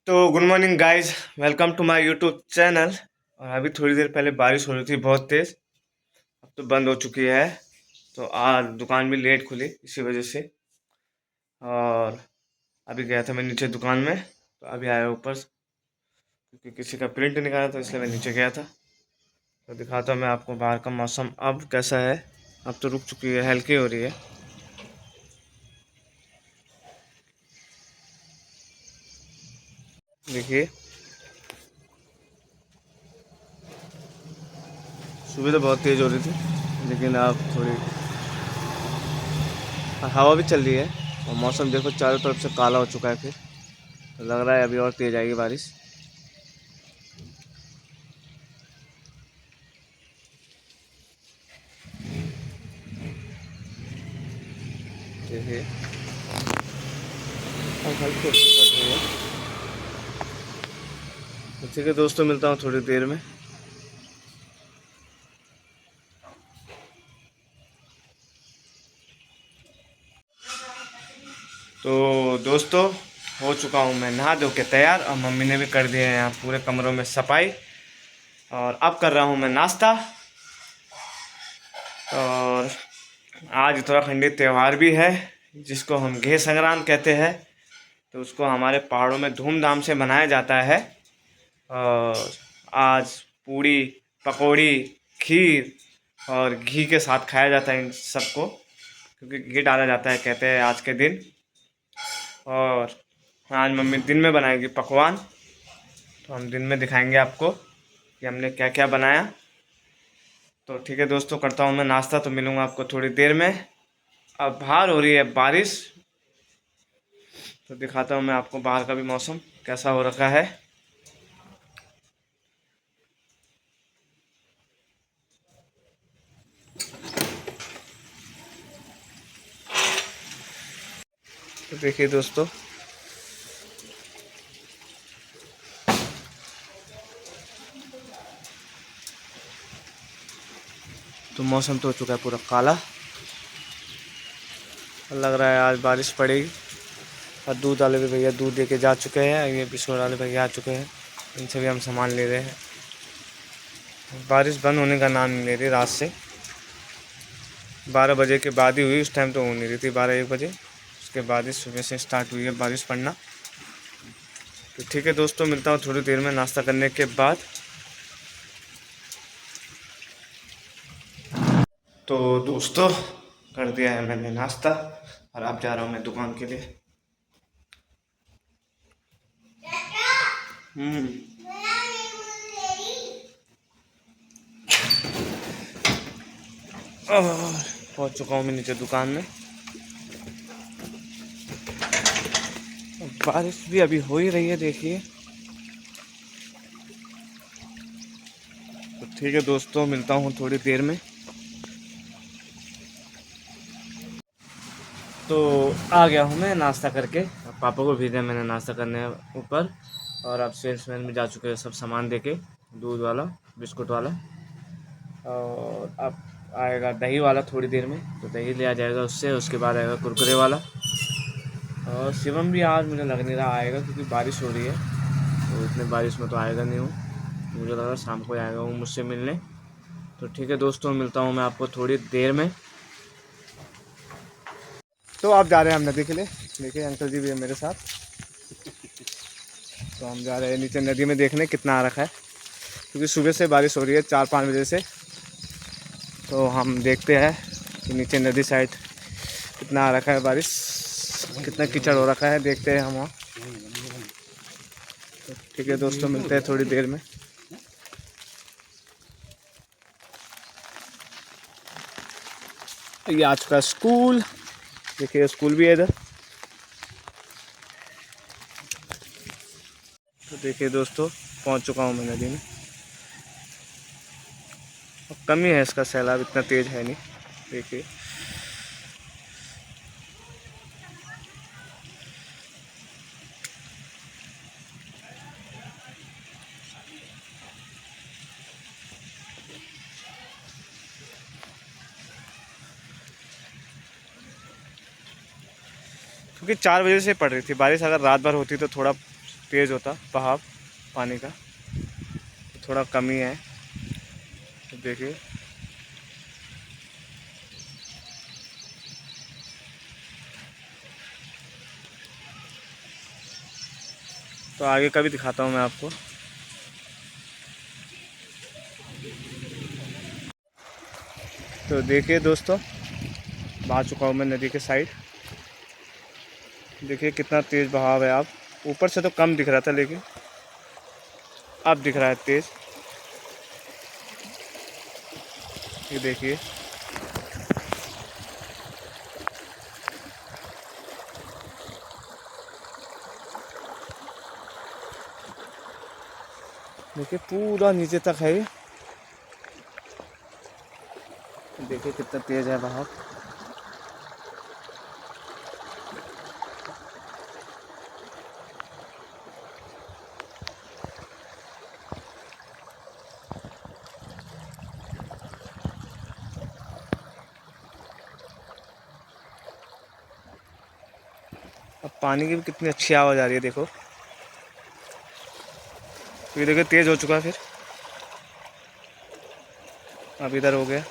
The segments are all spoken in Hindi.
तो good morning guys, welcome to my YouTube channel. और अभी थोड़ी देर पहले बारिश हो रही थी बहुत तेज़। अब तो बंद हो चुकी है। तो आज दुकान भी लेट खुली इसी वजह से। और अभी गया था मैं नीचे दुकान में, तो अभी आया ऊपर क्योंकि किसी का प्रिंट निकाला था, इसलिए मैं नीचे गया था। तो दिखाता हूँ मैं आपको बाहर का मौसम अब कैसा है। अब तो रुक चुकी है, हल्की हो रही है। देखिए, सुबह तो बहुत तेज़ हो रही थी, लेकिन अब थोड़ी हवा भी चल रही है। और मौसम देखो चारों तरफ से काला हो चुका है फिर। तो लग रहा है अभी और तेज आएगी बारिश। देखिए, अब हल्की हल्की पड़ रही है। तो ठीक है दोस्तों, मिलता हूँ थोड़ी देर में। तो दोस्तों, हो चुका हूँ मैं नहा धो के तैयार, और मम्मी ने भी कर दिए हैं यहाँ पूरे कमरों में सफाई। और अब कर रहा हूँ मैं नाश्ता। और आज उत्तराखंडी त्यौहार भी है, जिसको हम घेर संग्रांद कहते हैं। तो उसको हमारे पहाड़ों में धूमधाम से मनाया जाता है। और आज पूड़ी, पकौड़ी, खीर और घी के साथ खाया जाता है इन सबको, क्योंकि घी डाला जाता है कहते हैं आज के दिन। और आज मम्मी दिन में बनाएगी पकवान, तो हम दिन में दिखाएंगे आपको कि हमने क्या क्या बनाया। तो ठीक है दोस्तों, करता हूँ मैं नाश्ता, तो मिलूँगा आपको थोड़ी देर में। अब बाहर हो रही है बारिश, तो दिखाता हूँ मैं आपको बाहर का भी मौसम कैसा हो रखा है। तो देखिए दोस्तों, तो मौसम तो हो चुका है पूरा काला। लग रहा है आज बारिश पड़ेगी। और दूध वाले भी भैया दूध दे के जा चुके हैं, ये बिस्कुट वाले भैया आ चुके हैं, इनसे भी हम सामान ले रहे हैं। बारिश बंद होने का नाम नहीं ले रही। रात से 12 बजे के बाद ही हुई, उस टाइम तो हो नहीं रही थी, 12-1 बजे। उसके बाद ही सुबह से स्टार्ट हुई है बारिश पड़ना। तो ठीक है दोस्तों, मिलता हूँ थोड़ी देर में नाश्ता करने के बाद। तो दोस्तों, कर दिया है मैंने नाश्ता, और अब जा रहा हूँ मैं दुकान के लिए। हम्म और पहुँच चुका हूँ मैं नीचे दुकान में। बारिश भी अभी हो ही रही है, देखिए। तो ठीक है दोस्तों, मिलता हूँ थोड़ी देर में। तो आ गया हूँ मैं नाश्ता करके। अब पापा को भेजा मैंने नाश्ता करने ऊपर। और अब सेल्समैन भी जा चुके हैं सब सामान देके, दूध वाला, बिस्कुट वाला। और अब आएगा दही वाला थोड़ी देर में, तो दही लिया जाएगा उससे। उसके बाद आएगा कुरकुरे वाला। और शिवम भी आज मुझे लग नहीं रहा आएगा, क्योंकि बारिश हो रही है, तो इतने बारिश में तो आएगा नहीं वो। मुझे लग रहा है शाम को आएगा वो मुझसे मिलने। तो ठीक है दोस्तों, मिलता हूँ मैं आपको थोड़ी देर में। तो आप जा रहे हैं हम नदी के लिए। देखिए अंकल जी भी है मेरे साथ। तो हम जा रहे हैं नीचे नदी में देखने कितना आ रखा है, क्योंकि सुबह से बारिश हो रही है 4-5 बजे से। तो हम देखते हैं कि नीचे नदी साइड कितना आ रखा है बारिश, कितना कीचड़ हो रखा है, देखते हैं हम वहाँ। तो ठीक है दोस्तों, मिलते हैं थोड़ी देर में। ये आज का स्कूल, देखिए स्कूल भी है इधर। तो देखिए दोस्तों, पहुँच चुका हूँ मैं नदी में। कम ही है इसका सैलाब, इतना तेज़ है नहीं। देखिए, क्योंकि 4 बजे से पड़ रही थी बारिश। अगर रात भर होती तो थोड़ा तेज़ होता बहाव पानी का, तो थोड़ा कमी है। तो देखिए तो आगे का भी दिखाता हूँ मैं आपको। तो देखिए दोस्तों, आ चुका हूँ मैं नदी के साइड। देखिए कितना तेज़ बहाव है। आप ऊपर से तो कम दिख रहा था, लेकिन अब दिख रहा है तेज़। ये देखिए देखिए पूरा नीचे तक है ये। देखिए कितना तेज़ है बहाव। अब पानी की भी कितनी अच्छी आवाज़ आ रही है, देखो। ये देखिए तेज़ हो चुका है फिर। अब इधर हो गया।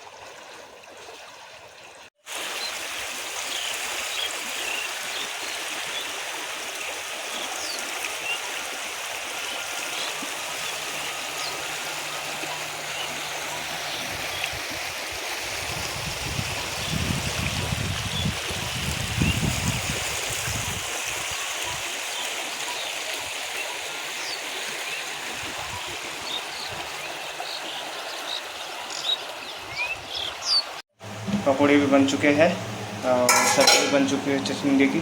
पकौड़े भी बन चुके हैं और सब्जी भी बन चुकी है चटनी की।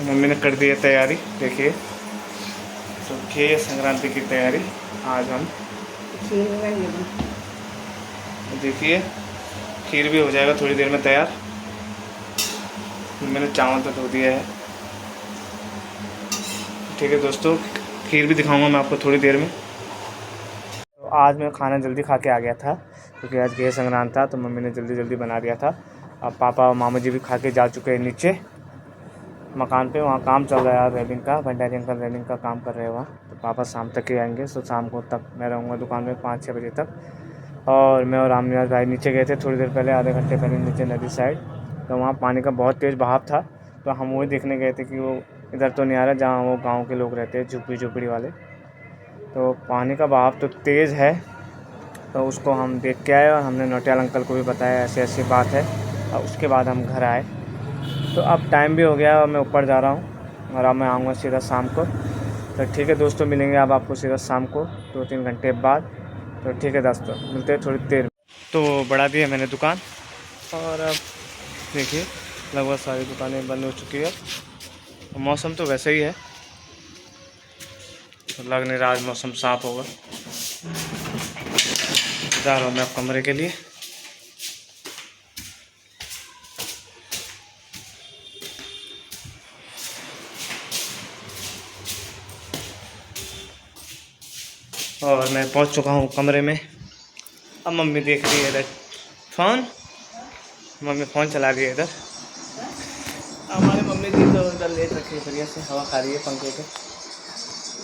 मम्मी ने कर दी है तैयारी। देखिए तो घेर संक्रांति की तैयारी आज हम। देखिए खीर भी हो जाएगा थोड़ी देर में तैयार। मैंने चावल तो धो दिया है। ठीक है दोस्तों, खीर भी दिखाऊंगा मैं आपको थोड़ी देर में। तो आज मैं खाना जल्दी खा के आ गया था, क्योंकि आज घेर संक्रांत था, तो मम्मी ने जल्दी जल्दी बना दिया था। अब पापा और मामा जी भी खा के जा चुके हैं नीचे मकान पे। वहाँ काम चल रहा है यार, रेलिंग का, भंडारी अंकल रेलिंग का काम कर रहे हैं वहाँ। तो पापा शाम तक ही आएंगे, तो शाम को तक मैं रहूँगा दुकान में 5-6 बजे तक। और मैं और रामनिवास भाई नीचे गए थे थोड़ी देर पहले, आधे घंटे पहले नीचे नदी साइड। तो वहाँ पानी का बहुत तेज़ बहाव था, तो हम वही देखने गए थे कि वो इधर तो नहीं आ रहा जहाँ वो गाँव के लोग रहते हैं, झुपड़ी वाले। तो पानी का बहाव तो तेज़ है, तो उसको हम देख के आए और हमने नौटियाल अंकल को भी बताया ऐसी ऐसी बात है। और उसके बाद हम घर आए। तो अब टाइम भी हो गया और मैं ऊपर जा रहा हूँ, और अब मैं आऊँगा सीधा शाम को। तो ठीक है दोस्तों, मिलेंगे अब आपको सीधा शाम को 2-3 घंटे बाद। तो ठीक है दोस्तों, मिलते हैं थोड़ी देर में। तो बढ़ा दिया मैंने दुकान, और अब देखिए लगभग सारी दुकानें बंद हो चुकी है। मौसम तो वैसे ही है, तो लग नहीं रहा आज मौसम साफ़ होगा। जा रहा हूँ मैं अब कमरे के लिए। और मैं पहुंच चुका हूं कमरे में। अब मम्मी देख रही है इधर फ़ोन। मम्मी फ़ोन चला रही है इधर। हमारी मम्मी जी तो उधर लेट रखी है, बढ़िया से हवा खा रही है पंखे के।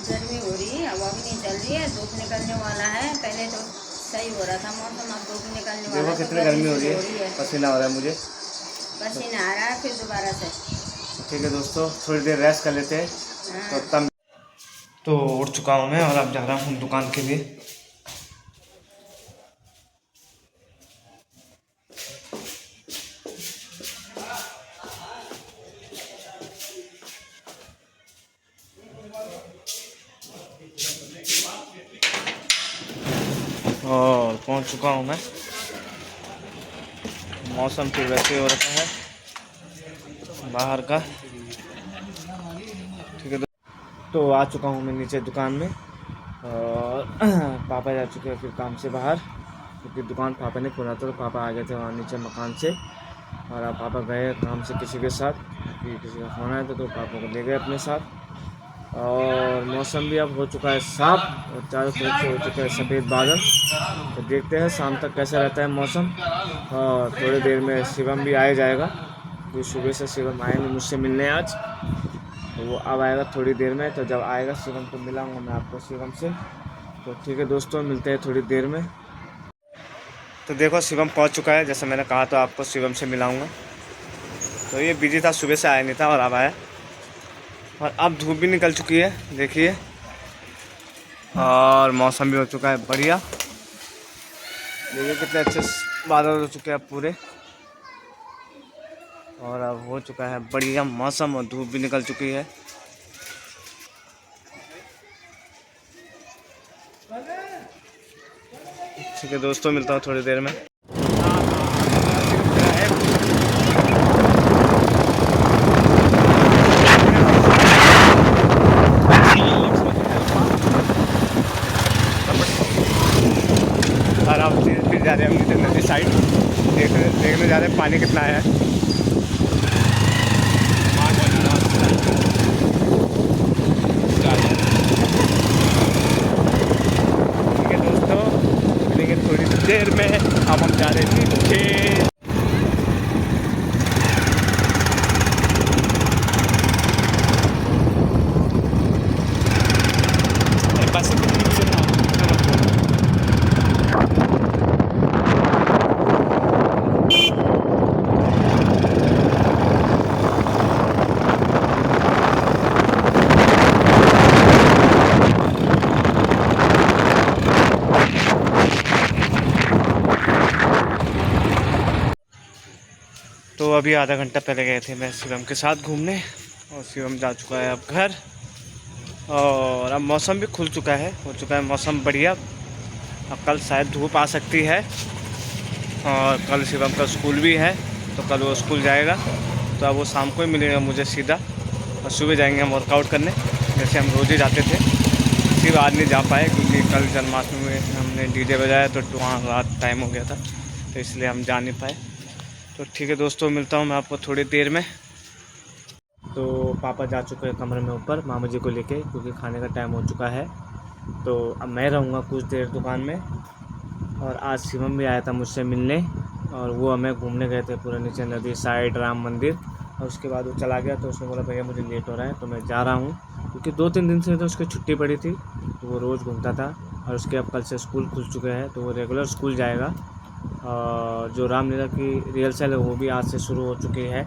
गर्मी हो रही है, हवा भी नहीं चल रही है, धूप निकलने वाला है। पहले तो सही हो रहा था मौसम, अब धूप निकलने वाला है। देखो कितनी गर्मी हो रही है, पसीना हो रहा है मुझे। पसीना आ रहा है फिर दोबारा से। ठीक है दोस्तों, थोड़ी देर रेस्ट कर लेते हैं। हाँ। तो तब तो उठ चुका हूँ मैं, और अब जा रहा हूँ दुकान के लिए। और पहुँच चुका हूँ मैं। मौसम फिर वैसे हो रखा है बाहर का। ठीक है, तो आ चुका हूँ मैं नीचे दुकान में, और पापा जा चुके हैं फिर काम से बाहर, क्योंकि दुकान पापा ने खोला था। तो पापा आ गए थे वहाँ नीचे मकान से, और अब पापा गए काम से किसी के साथ, कि किसी का फोन आया था, तो पापा को ले गए अपने साथ। और मौसम भी अब हो चुका है साफ, और चारों तरफ से हो चुका है सफ़ेद बादल। तो देखते हैं शाम तक कैसा रहता है मौसम। और थोड़ी देर में शिवम भी आ जाएगा, क्योंकि सुबह से शिवम आया नहीं मुझसे मिलने आज, तो वो अब आएगा थोड़ी देर में। तो जब आएगा शिवम को मिलाऊंगा मैं आपको शिवम से। तो ठीक है दोस्तों, मिलते हैं थोड़ी देर में। तो देखो शिवम पहुंच चुका है, जैसे मैंने कहा तो आपको शिवम से मिलाऊंगा। तो ये बिजी था, सुबह से आया नहीं था और अब आया। और अब धूप भी निकल चुकी है देखिए, और मौसम भी हो चुका है बढ़िया। देखिए कितने अच्छे बादल हो चुके हैं अब पूरे, और अब हो चुका है बढ़िया मौसम और धूप भी निकल चुकी है। ठीक है दोस्तों, मिलता हूँ थोड़ी देर में। और अब फिर जा रहे हैं हम नीचे नदी साइड, देखने जा रहे हैं पानी कितना है। ठीक है दोस्तों, मिलेंगे थोड़ी देर में। अब हम जा रहे हैं नीचे। तो अभी आधा घंटा पहले गए थे मैं शिवम के साथ घूमने, और शिवम जा चुका है अब घर। और अब मौसम भी खुल चुका है, हो चुका है मौसम बढ़िया। अब कल शायद धूप आ सकती है, और कल शिवम का स्कूल भी है, तो कल वो स्कूल जाएगा। तो अब वो शाम को ही मिलेगा मुझे सीधा, और सुबह जाएंगे हम वर्कआउट करने, जैसे हम रोज़ ही जाते थे। सिर्फ आज नहीं जा पाए क्योंकि कल जन्माष्टमी में हमने डीजे बजाया, तो वहाँ रात टाइम हो गया था, तो इसलिए हम जा नहीं पाए। तो ठीक है दोस्तों, मिलता हूँ मैं आपको थोड़ी देर में। तो पापा जा चुके हैं कमरे में ऊपर मामा जी को लेके, क्योंकि खाने का टाइम हो चुका है। तो अब मैं रहूँगा कुछ देर दुकान में। और आज शिवम भी आया था मुझसे मिलने, और वो हमें घूमने गए थे पूरा नीचे नदी साइड, राम मंदिर। और उसके बाद वो चला गया, तो उसने बोला भैया मुझे लेट हो रहा है तो मैं जा रहा हूँ, क्योंकि 2-3 दिन से तो उसकी छुट्टी पड़ी थी, तो वो रोज़ घूमता था। और उसके अब कल से स्कूल खुल चुके हैं, तो वो रेगुलर स्कूल जाएगा। और जो रामलीला की रिहर्सल है वो भी आज से शुरू हो चुकी है।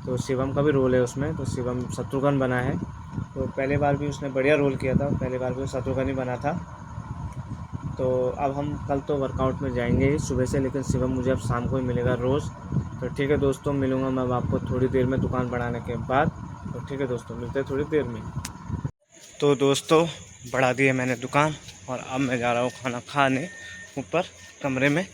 तो शिवम का भी रोल है उसमें, तो शिवम शत्रुघ्न बना है। तो पहले बार भी उसने बढ़िया रोल किया था, पहले बार भी शत्रुघ्न ही बना था। तो अब हम कल तो वर्कआउट में जाएंगे ही सुबह से, लेकिन शिवम मुझे अब शाम को ही मिलेगा रोज़। तो ठीक है दोस्तों, मिलूँगा मैं आपको थोड़ी देर में दुकान बढ़ाने के बाद। तो ठीक है दोस्तों, मिलते हैं थोड़ी देर में। तो दोस्तों, बढ़ा दी है मैंने दुकान, और अब मैं जा रहा हूँ खाना खाने ऊपर कमरे में।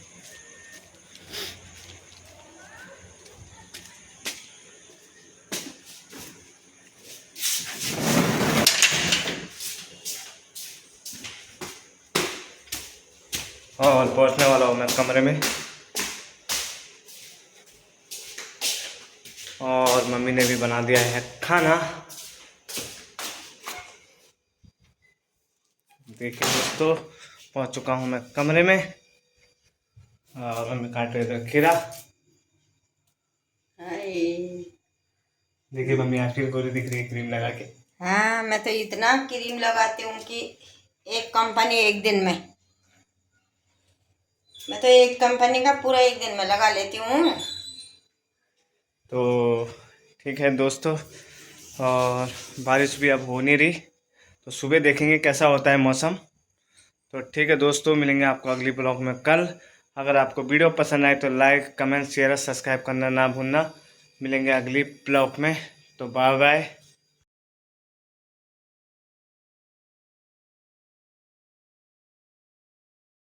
और पहुंचने वाला हूँ मैं कमरे में। और मम्मी ने भी बना दिया है खाना। देखिए दोस्तों, पहुंच चुका हूँ मैं कमरे में, और मम्मी काट रहे थे खीरा। देखिए मम्मी आज फिर गोरी दिख रही है क्रीम लगा के। हाँ, मैं तो इतना क्रीम लगाती हूँ कि एक कंपनी एक दिन में, मैं तो एक कंपनी का पूरा एक दिन में लगा लेती हूँ। तो ठीक है दोस्तों, और बारिश भी अब हो नहीं रही, तो सुबह देखेंगे कैसा होता है मौसम। तो ठीक है दोस्तों, मिलेंगे आपको अगली ब्लॉग में कल। अगर आपको वीडियो पसंद आए तो लाइक, कमेंट, शेयर और सब्सक्राइब करना ना भूलना। मिलेंगे अगली ब्लॉग में, तो बाय बाय।